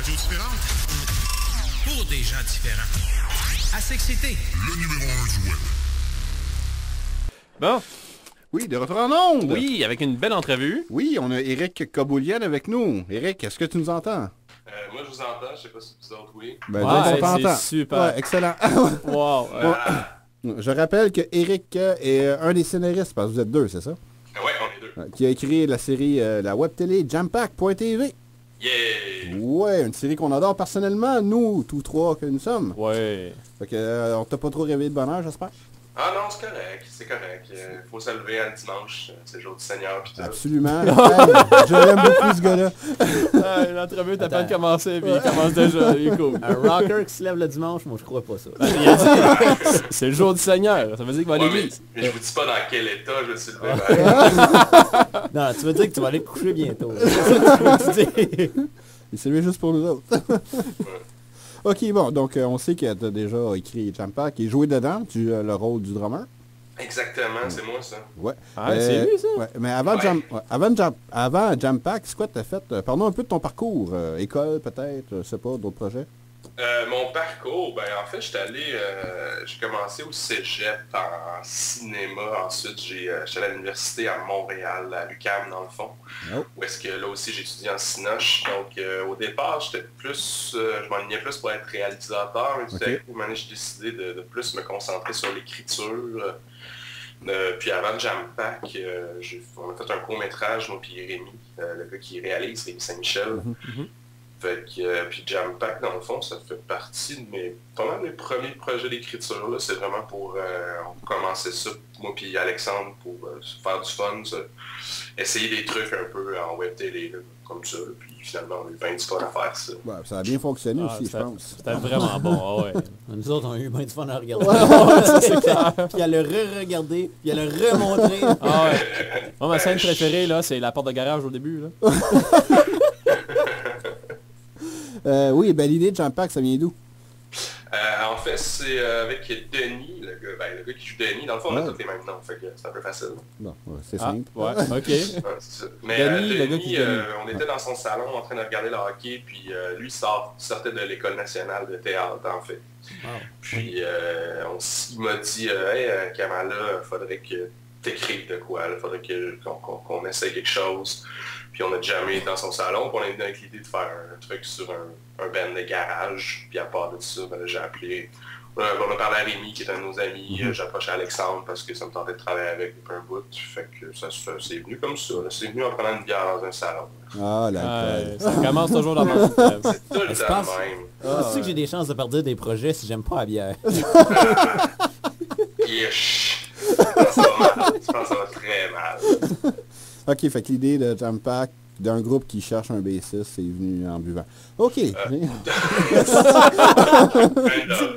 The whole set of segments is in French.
radios différentes pour des gens différents. Assez excité. Le numéro 1 du web. Bon, Oui, de retour en onde. oui, avec une belle entrevue. Oui, on a Éric Koboulian avec nous. Éric, est-ce que tu nous entends? Moi, je vous entends, je sais pas si vous autres, oui. Ben, Ouais, donc, on c'est t'entend. super. Ouais, excellent. Wow. Je rappelle que Éric est un des scénaristes, parce que vous êtes deux, c'est ça? Ouais, on est deux. Qui a écrit la série, la web télé Jampack.tv. Yeah! Ouais, une série qu'on adore personnellement, nous, tous trois que nous sommes. Ouais. Fait que, on t'a pas trop réveillé de bonheur, j'espère? Ah non, c'est correct, c'est correct. Faut se lever un dimanche, c'est le jour du Seigneur pis tout. Absolument. Hey, je l'aime beaucoup, ce gars-là. Ah, l'entrevue est à peine commencé, puis il commence déjà, il est cool. Un rocker qui se lève le dimanche, moi je crois pas ça. Il a dit, c'est le jour du Seigneur, ça veut dire qu'il va à Ouais, l'église. mais je vous dis pas dans quel état je me suis levé. Non, tu veux dire que tu vas aller te coucher bientôt. C'est ça que tu veux dire. Il s'est levé juste pour nous autres. Ok, bon, donc on sait que tu as déjà écrit Jampack et joué dedans, tu as le rôle du drummer. Exactement, c'est moi ça. Ouais. Ah, c'est lui, ça? Ouais, mais avant, Ouais. avant Jampack, c'est quoi que tu as fait? Parle-nous un peu de ton parcours. École, peut-être, je sais pas, d'autres projets? Mon parcours, ben en fait, j'ai commencé au cégep en cinéma. Ensuite, j'étais à l'université à Montréal, à l'UQAM dans le fond. Oh. Où est-ce que là aussi j'ai étudié en cinoche. Donc au départ, je m'enlignais plus pour être réalisateur, mais tout à coup, maintenant, j'ai décidé de plus me concentrer sur l'écriture. Puis avant Jampack, on a fait un court-métrage, moi puis Rémi, le gars qui réalise, Rémi Saint-Michel. Fait que, puis Jampack, dans le fond, ça fait partie de pas mal mes premiers projets d'écriture. Là. C'est vraiment pour commencer ça, moi puis Alexandre, pour se faire du fun, essayer des trucs un peu en web télé, là, comme ça. Puis finalement, on a eu bien du fun à faire ça. Ouais, ça a bien fonctionné aussi, je pense. C'était vraiment bon, ah ouais. Nous autres, on a eu bien du fun à regarder. Ça, c'est clair. Puis à le re-regarder, puis à le remontrer. Ah ouais. Moi, ma scène préférée, là, c'est la porte de garage au début, là. Oui, ben l'idée de Jampack, ça vient d'où? En fait, c'est avec Denis, le gars qui joue Denis. Dans le fond, on a tous les mêmes noms, fait que c'est un peu facile. Bon, ouais, c'est Ah, simple. ouais, ok. Ouais, c'est ça. Mais Denis, le gars Denis, qui joue Denis. on était dans son salon en train de regarder le hockey, puis lui sortait de l'école nationale de théâtre, en fait. Wow. Puis il m'a dit hey, Kamala, faudrait que t'écrives de quoi, là, faudrait qu'on essaie quelque chose. Puis on a jamais dans son salon, puis on est venu avec l'idée de faire un truc sur un band de garage. Puis à part de ça, ben, j'ai appelé. On a parlé à Rémi, qui est un de nos amis. J'ai approché Alexandre parce que ça me tentait de travailler avec depuis un bout. Fait que c'est venu comme ça. C'est venu en prenant une bière dans un salon. Ah, l'alcool. Ça commence toujours dans mon C'est tout le Je temps pense- le même. Penses-tu que j'ai des chances de perdre des projets si j'aime pas la bière? Yesh. Je pense que ça va très mal. Ok, fait que l'idée de Jampack, d'un groupe qui cherche un bassiste, c'est venu en buvant. Ok. Dis de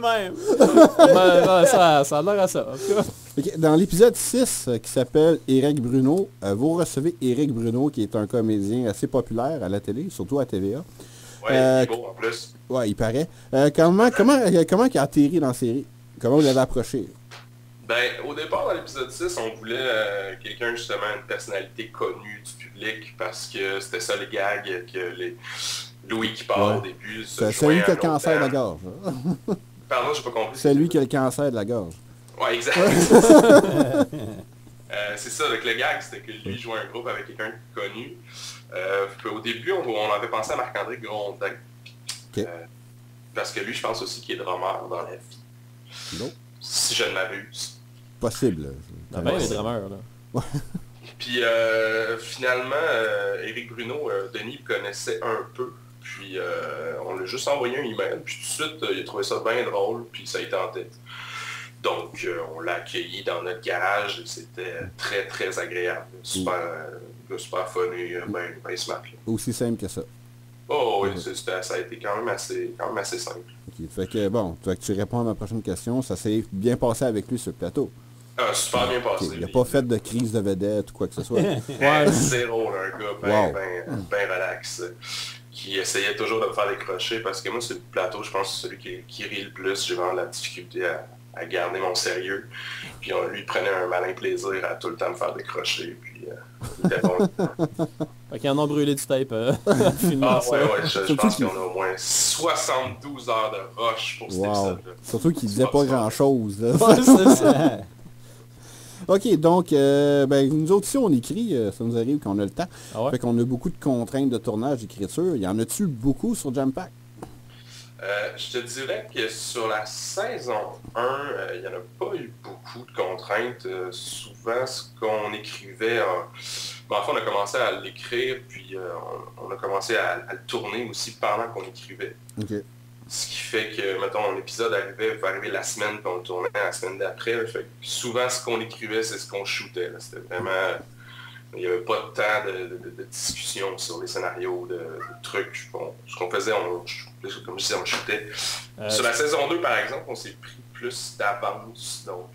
même. Ouais, ça a l'air à ça. En tout cas. Ok, dans l'épisode 6 qui s'appelle Éric Bruno, vous recevez Éric Bruno qui est un comédien assez populaire à la télé, surtout à TVA. Ouais, il est beau en plus. Ouais, il paraît. Comment il a atterri dans la série? Comment vous l'avez approché? Ben, au départ, dans l'épisode 6, on voulait quelqu'un, justement, une personnalité connue du public, parce que c'était ça les gags, que Louis qui parle au début. C'est celui qui a le cancer de la gorge. Pardon, j'ai pas compris. C'est lui qui a le cancer de la gorge. Ouais, exact. C'est ça, avec le gag, c'était que lui jouait un groupe avec quelqu'un de connu. Puis au début, on avait pensé à Marc-André Grondin. Parce que lui, je pense aussi qu'il est drummer dans la vie. Non. Si je ne m'abuse. Possible. T'as bien les drummers, là. Puis finalement, Éric Bruno, Denis le connaissait un peu. Puis on l'a juste envoyé un email. Puis tout de suite, il a trouvé ça bien drôle. Puis ça a été en tête. Donc on l'a accueilli dans notre garage. Et c'était très très agréable. Super, super fun et bien smart. Là. Aussi simple que ça. Oh oui, ça a été quand même assez simple. Okay. Fait que bon, tu réponds à ma prochaine question. Ça s'est bien passé avec lui sur le plateau. Ah, super bien passé. Okay. Il n'a pas fait de crise de vedette ou quoi que ce soit. Zéro, là, un gars ben relax. Qui essayait toujours de me faire décrocher parce que moi, sur le plateau, je pense que c'est celui qui rit le plus. J'ai vraiment de la difficulté à garder mon sérieux. Puis lui prenait un malin plaisir à tout le temps me faire décrocher. Puis il était bon. Fait qu'ils en ont brûlé du tape filmant Ah ça. ouais, je pense qu'on a au moins 72 heures de rush pour cet Wow. épisode-là. Surtout qu'il disait C'est pas ça. grand-chose. là. Ouais, c'est ça. OK, donc, ben, nous autres ici, on écrit, ça nous arrive qu'on a le temps. Ah ouais? Fait qu'on a beaucoup de contraintes de tournage, d'écriture. Y en a-tu beaucoup sur Jam Pack? Je te dirais que sur la saison 1, il n'y en a pas eu beaucoup de contraintes. Souvent, ce qu'on écrivait, enfin, on a commencé à l'écrire, puis on a commencé à le tourner aussi pendant qu'on écrivait. OK. Ce qui fait que, mettons, un épisode va arriver la semaine, puis on le tournait la semaine d'après. Là. Fait que souvent, ce qu'on écrivait, c'est ce qu'on shootait. Là. C'était vraiment... Il n'y avait pas de temps de discussion sur les scénarios, de trucs. Bon, ce qu'on faisait, comme je disais, on shootait. Sur la saison 2, par exemple, on s'est pris plus d'avance. Donc,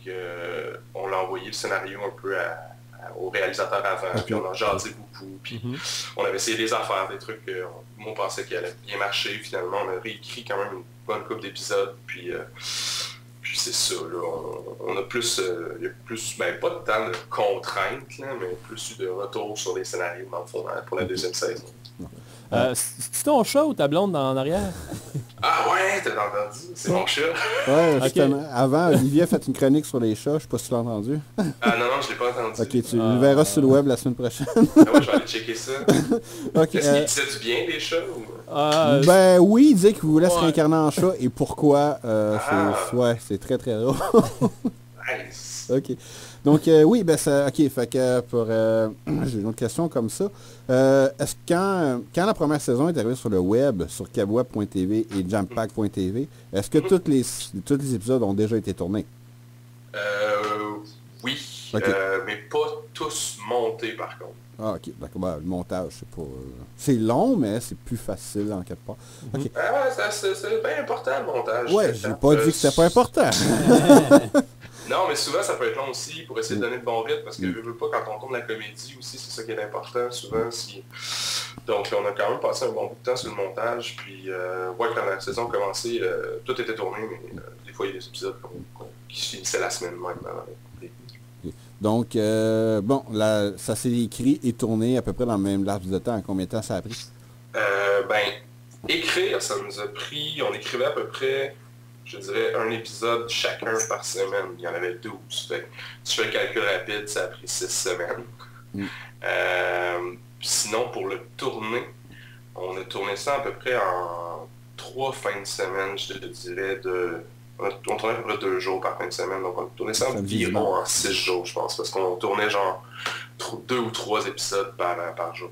on l'a envoyé le scénario un peu au réalisateur avant, puis on a jasé beaucoup. Puis on avait essayé des affaires, des trucs que moi, on pensait qu'il allait bien marcher. Finalement, on a réécrit quand même une bonne couple d'épisodes. Puis c'est ça, là, on a plus, il y a plus, ben pas de temps de contraintes, là, mais plus eu de retour sur les scénarios, dans le fond, hein, pour la deuxième saison. C'est ton chat ou ta blonde en arrière? Ah ouais, t'as entendu, c'est mon chat. Ouais, Ok. justement. Avant, Olivier a fait une chronique sur les chats, je sais pas si tu l'as entendu. Ah non, je l'ai pas entendu. OK, tu le verras sur le web la semaine prochaine. Ah ouais, je vais aller checker ça. OK. Est-ce qu'il disait du bien des chats ou... Ben oui, il disait qu'il voulait se Ouais. réincarner en chat et pourquoi. Ah. C'est très très drôle. Nice. OK. Donc oui, ben ça. OK, fait que pour j'ai une autre question comme ça. Est-ce que quand la première saison est arrivée sur le web, sur cabweb.tv et jampack.tv, est-ce que tous les épisodes ont déjà été tournés? Oui, Ok. mais pas tous montés par contre. Ah ok, d'accord. Ben, le montage, c'est pas. C'est long, mais c'est plus facile en quelque part. OK. Ah, c'est bien important le montage. Ouais, j'ai pas dit que c'était pas important. Non, mais souvent ça peut être long aussi pour essayer de donner de bon rythme parce que je veux pas quand on tourne la comédie aussi, c'est ça qui est important souvent. Donc on a quand même passé un bon bout de temps sur le montage, puis ouais, quand la saison a commencé, tout était tourné, mais des fois il y a des épisodes qui se finissaient la semaine même. Donc, bon, ça s'est écrit et tourné à peu près dans le même laps de temps. Combien de temps ça a pris? Écrire, ça nous a pris, on écrivait à peu près, je dirais, un épisode chacun par semaine. Il y en avait 12. Fait que, si je fais le calcul rapide, ça a pris 6 semaines. Sinon, pour le tourner, on a tourné ça à peu près en 3 fins de semaine, je te dirais, on tournait à peu près 2 jours par fin de semaine, donc on a tourné ça environ en 6 jours, je pense, parce qu'on tournait genre 2 ou 3 épisodes par jour.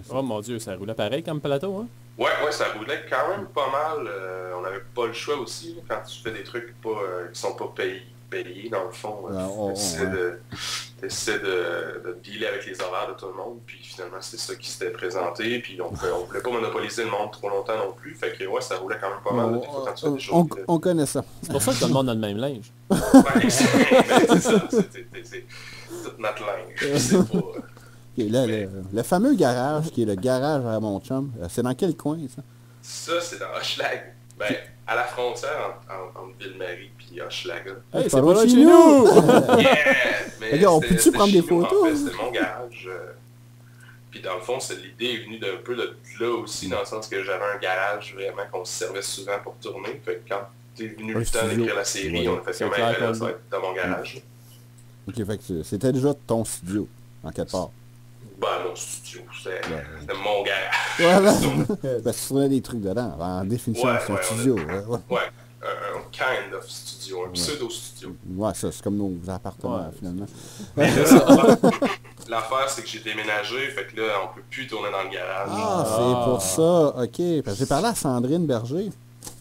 Oh mon Dieu, ça roulait pareil comme plateau, hein? Ouais, ça roulait quand même pas mal. On n'avait pas le choix aussi, là, quand tu fais des trucs qui sont pas payés dans le fond. Tu essaies de dealer avec les horaires de tout le monde, puis finalement c'est ça qui s'était présenté, puis on voulait pas monopoliser le monde trop longtemps non plus, fait que ouais, ça roulait quand même pas mal. Des fois, quand tu fais des choses On connaît ça. C'est pour ça que tout le monde a le même linge. Ouais, c'est ça, c'est toute notre linge. C'est pas... Okay, là, le fameux garage, qui est le garage à mon chum, c'est dans quel coin, ça? Ça, c'est dans Hochelaga. Ben, à la frontière entre Ville-Marie et Hochelaga. Hey, c'est pas loin de chez nous! Yeah! Mais Regarde, on peut-tu prendre des chez nous, photos? en fait, c'était mon garage. Puis dans le fond, l'idée est venue d'un peu de là aussi, dans le sens que j'avais un garage vraiment qu'on se servait souvent pour tourner. Fait que quand t'es venu le temps d'écrire la série, on a fait comme ça va être dans mon garage. Ok, fait que c'était déjà ton studio, en quelque part. Ben, mon studio, c'était mon garage. Voilà. Parce que tu tournais des trucs dedans. En définition, Ouais, c'est un ouais, studio. Ouais, un kind of studio, un pseudo-studio. Ouais, ça, c'est comme nos appartements, finalement. Mais là, l'affaire, c'est que j'ai déménagé, fait que là, on peut plus tourner dans le garage. Ah, c'est pour ça. OK. Parce que j'ai parlé à Sandrine Berger.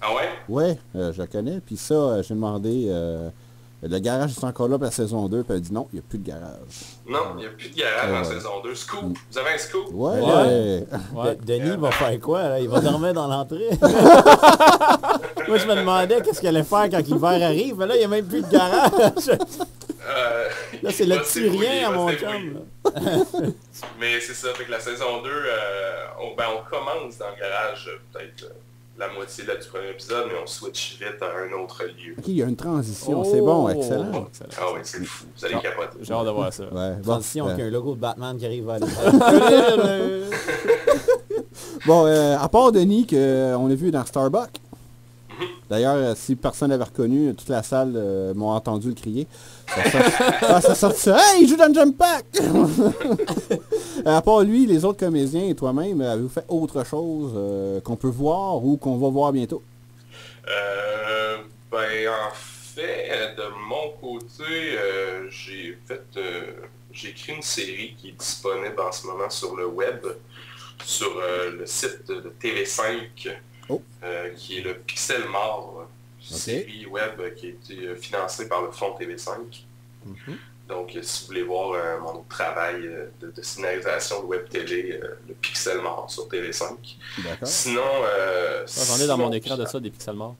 Ah ouais? Ouais, je la connais. Puis ça, j'ai demandé... le garage est encore là pour la saison 2, puis elle a dit non, il n'y a plus de garage. Non, il n'y a plus de garage en saison 2. Scoop! Vous avez un scoop? Ouais. Ouais. Denis va faire quoi, là? Il va dormir dans l'entrée. Moi, je me demandais qu'est-ce qu'il allait faire quand l'hiver arrive, mais là, il n'y a même plus de garage. Là, c'est le petit rien à mon chum. Mais c'est ça, fait que la saison 2, on commence dans le garage peut-être la moitié là, du premier épisode, mais on switch vite à un autre lieu. Ok, il y a une transition, c'est bon, excellent. Ah oui, c'est fou, vous allez capoter. J'ai hâte de voir ça. Ouais, bon, Transition avec un logo de Batman qui arrive à l'écran. bon, à part Denis, qu'on a vu dans Starbucks. D'ailleurs, si personne n'avait reconnu, toute la salle m'ont entendu le crier. Ça sort ça. Hey, il joue dans Jump Pack! À part lui, les autres comédiens et toi-même, avez-vous fait autre chose qu'on peut voir ou qu'on va voir bientôt? Ben, en fait, de mon côté, j'ai écrit une série qui est disponible en ce moment sur le web, sur le site de TV5. Qui est le Pixel Mort, série web qui a été financée par le fonds TV5. Donc, si vous voulez voir mon autre travail de scénarisation de web télé, le Pixel Mort sur TV5. Sinon... j'en ai dans mon écran de ça, des pixels morts.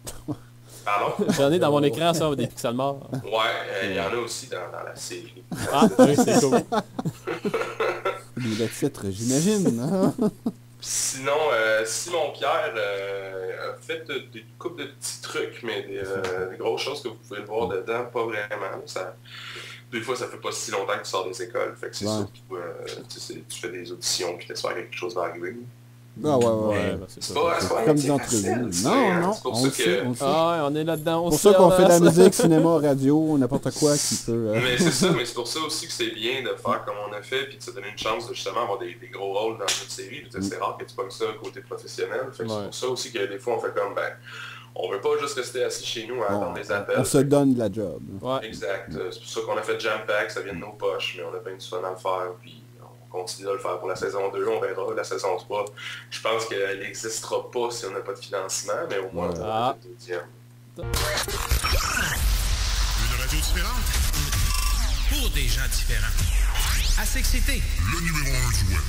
Pardon? J'en ai dans mon écran, ça, des pixels morts. Ouais, il y en a aussi dans la série. Ah, oui, c'est cool. Le titre, j'imagine. Sinon, Simon Pierre a fait des coupes de petits trucs, mais des grosses choses que vous pouvez voir dedans, pas vraiment. Des fois, ça fait pas si longtemps que tu sors des écoles. Fait que c'est surtout, tu fais des auditions puis t'espères que quelque chose va arriver. Ah ouais. C'est pas comme des entrevues. Non, on le sait. Ah, on est là-dedans. C'est pour ça qu'on fait de la musique, cinéma, radio, n'importe quoi qui peut... Mais c'est ça, mais c'est pour ça aussi que c'est bien de faire comme on a fait, puis de se donner une chance de justement avoir des gros rôles dans une série. C'est rare que tu pognes ça côté professionnel. Fait que c'est pour ça aussi que des fois on fait comme, on veut pas juste rester assis chez nous à attendre des appels. On se donne de la job. Ouais. Exact. C'est pour ça qu'on a fait Jump Pack, ça vient de nos poches, mais on a bien du fun à le faire, puis on continue de le faire pour la saison 2, on verra. La saison 3, je pense qu'elle n'existera pas si on n'a pas de financement, mais au moins on a le deuxième. Une radio différente pour des gens différents. À s'exciter. Le numéro 1 du web.